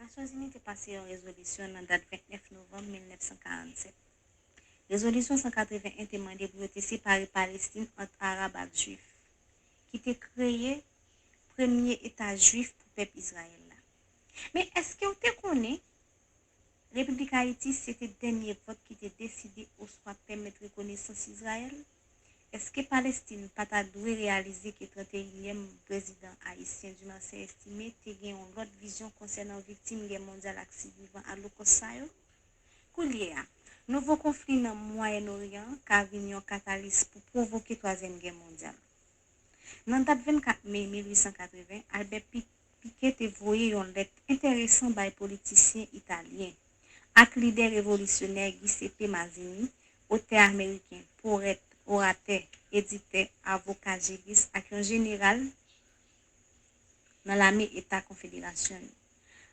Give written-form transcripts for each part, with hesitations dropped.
Nations Unies te pase yon rezolisyon nan dat 29 novembre 1947. Rezolisyon 181 te mande pou yo te separe Palestine entre Arab ak Juif, ki te kreye premier état juif pou pep Israël la. Mais est-ce que vous te connaissez, République Haïti, c'était le dernier vote qui était décidé ou soit permettre reconnaissance Israël? Est-ce que Palestine pas ta doué réaliser que 31e président haïtien Dumarsais Estimé te gen une autre vision concernant victimes guerre mondiale ak survivants à l'Holocauste? Koulier, nouveau conflit dans Moyen-Orient ka vini yon catalyste pour provoquer troisième guerre mondiale. Dans date 24 mai 1880, Albert Pike te voye yon lettre intéressant by politicien italien ak leader révolutionnaire Giuseppe Mazzini, auteur américain, poète, orateur, éditeur, avocat, jurist ak yon général dans l'armée État Confederation.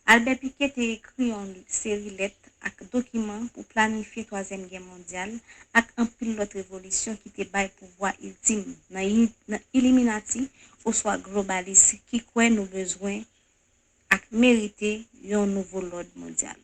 Albert Pike te écrit une série de lettres ak documents pour planifier troisième guerre mondiale ak un pile l'autre révolution qui te bay pouvoir ultime dans Illuminati ou soit globaliste qui croit nos besoins ak mériter un nouveau ordre mondial.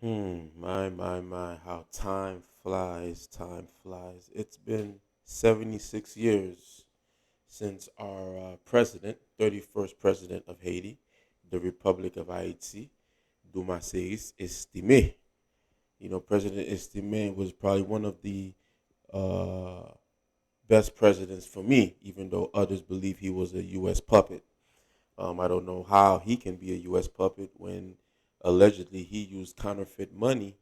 My, how time flies, time flies. It's been 76 years since our president, 31st president of Haiti, the Republic of Haiti, Dumarsais Estimé. You know, President Estimé was probably one of the uh, best presidents for me, even though others believe he was a U.S. puppet. I don't know how he can be a U.S. puppet when allegedly he used counterfeit money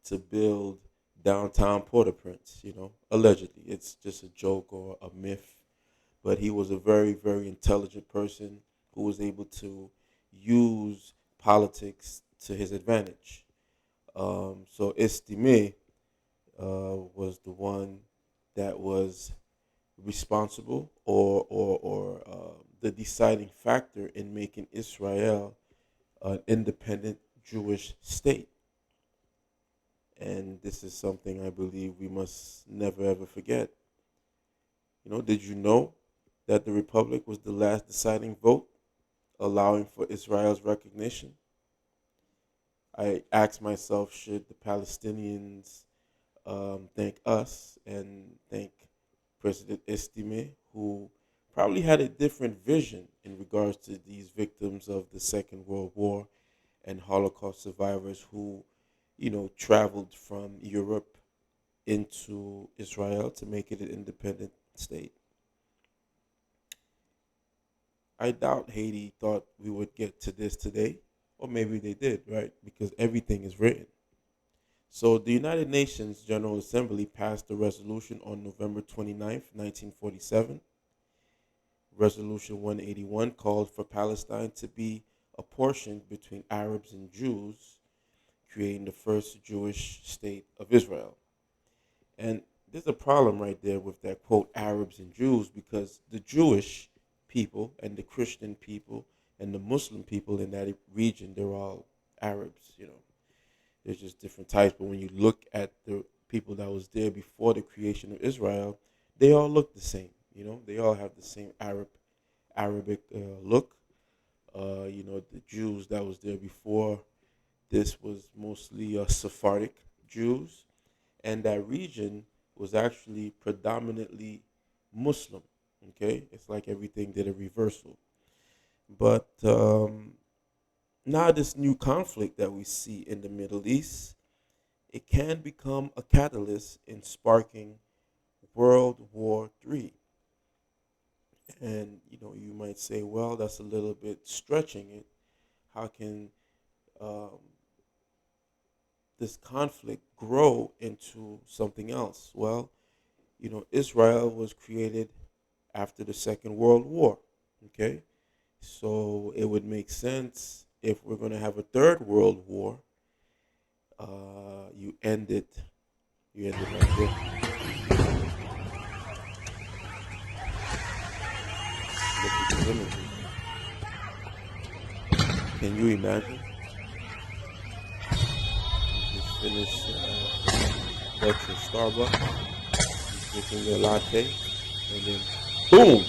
to build downtown Port-au-Prince. You know, allegedly, it's just a joke or a myth. But he was a very, very intelligent person who was able to use politics to his advantage. So Estime was the one that was responsible or the deciding factor in making Israel an independent Jewish state. And this is something I believe we must never ever forget. You know, did you know that the Republic was the last deciding vote allowing for Israel's recognition? I asked myself, should the Palestinians thank us and thank President Estime, who probably had a different vision in regards to these victims of the Second World War and Holocaust survivors who, you know, traveled from Europe into Israel to make it an independent state. I doubt Haiti thought we would get to this today, or maybe they did, right? Because everything is written. So the United Nations General Assembly passed a resolution on November 29th, 1947. Resolution 181 called for Palestine to be apportioned between Arabs and Jews, creating the first Jewish state of Israel. And there's a problem right there with that quote, Arabs and Jews, because the Jewish people and the Christian people and the Muslim people in that region, they're all Arabs, you know. There's just different types, but when you look at the people that was there before the creation of Israel, they all look the same, you know. They all have the same Arabic look. You know, the Jews that was there before this was mostly Sephardic Jews, and that region was actually predominantly Muslim. Okay, it's like everything did a reversal. But now this new conflict that we see in the Middle East, it can become a catalyst in sparking World War III. And you know, you might say, well, that's a little bit stretching it. How can um, this conflict grow into something else? Well, you know, Israel was created after the Second World War. Okay, so it would make sense if we're going to have a third World War. You end it. You end it like this. Look at these images. Can you imagine? You just finish Starbucks or Starbucks, you're drinking your latte, and then boom!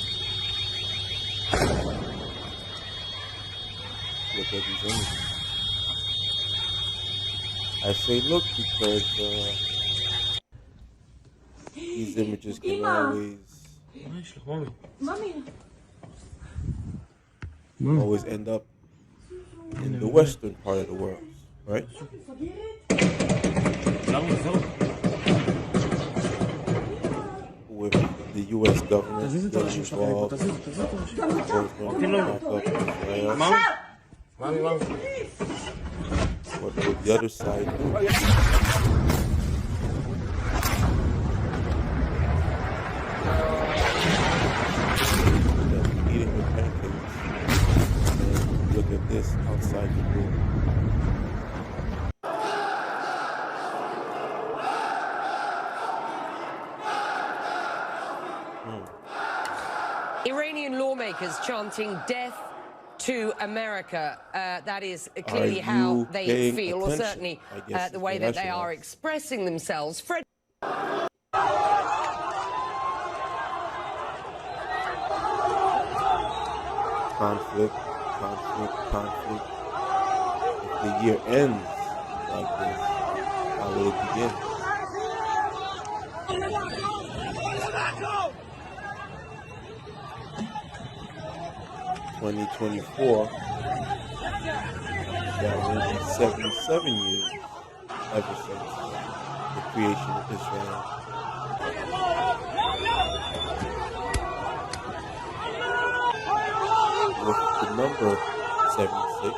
Look at these images. I say look because these images can always end up in the western part of the world, right? With the U.S. government getting involved, what would the other side do? Eating with pancakes, and look at this outside the door. Iranian lawmakers chanting death to America. That is clearly how they feel, or certainly the way that they are expressing themselves. Conflict. If the year ends like this, how will it begin? 2024, that will be 77 years ever since the creation of Israel. With the number 76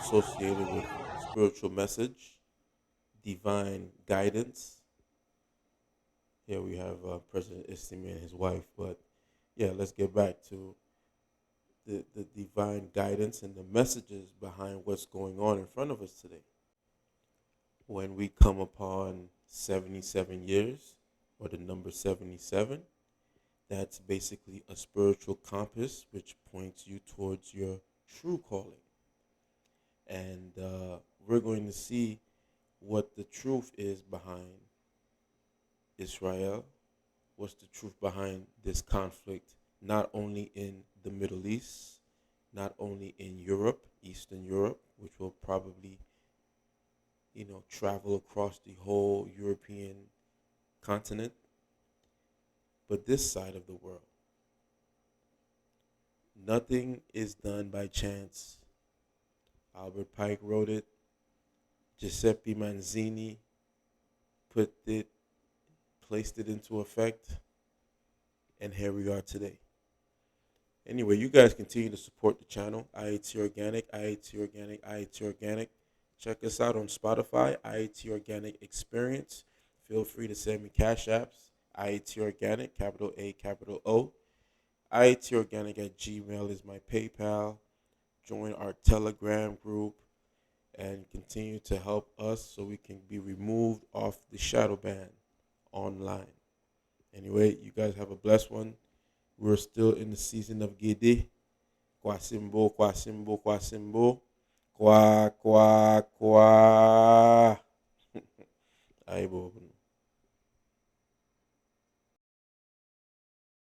associated with spiritual message, divine guidance. Here we have President Estimé and his wife, but yeah, let's get back to the divine guidance and the messages behind what's going on in front of us today. When we come upon 77 years, or the number 77, that's basically a spiritual compass which points you towards your true calling. And we're going to see what the truth is behind Israel, what's the truth behind this conflict, not only in the Middle East, not only in Europe, Eastern Europe, which will probably, travel across the whole European continent, but this side of the world. Nothing is done by chance. Albert Pike wrote it. Giuseppe Mazzini placed it into effect, and here we are today. Anyway, you guys continue to support the channel, Ayiti Organic, Ayiti Organic, Ayiti Organic. Check us out on Spotify, Ayiti Organic Experience. Feel free to send me cash apps, Ayiti Organic, capital A, capital O. Ayiti Organic at Gmail is my PayPal. Join our Telegram group and continue to help us so we can be removed off the shadow ban online. Anyway, you guys have a blessed one. We're still in the season of Gede. Kwasimbo, kwasimbo, kwasimbo. Kwa, kwa, kwa. Aibo.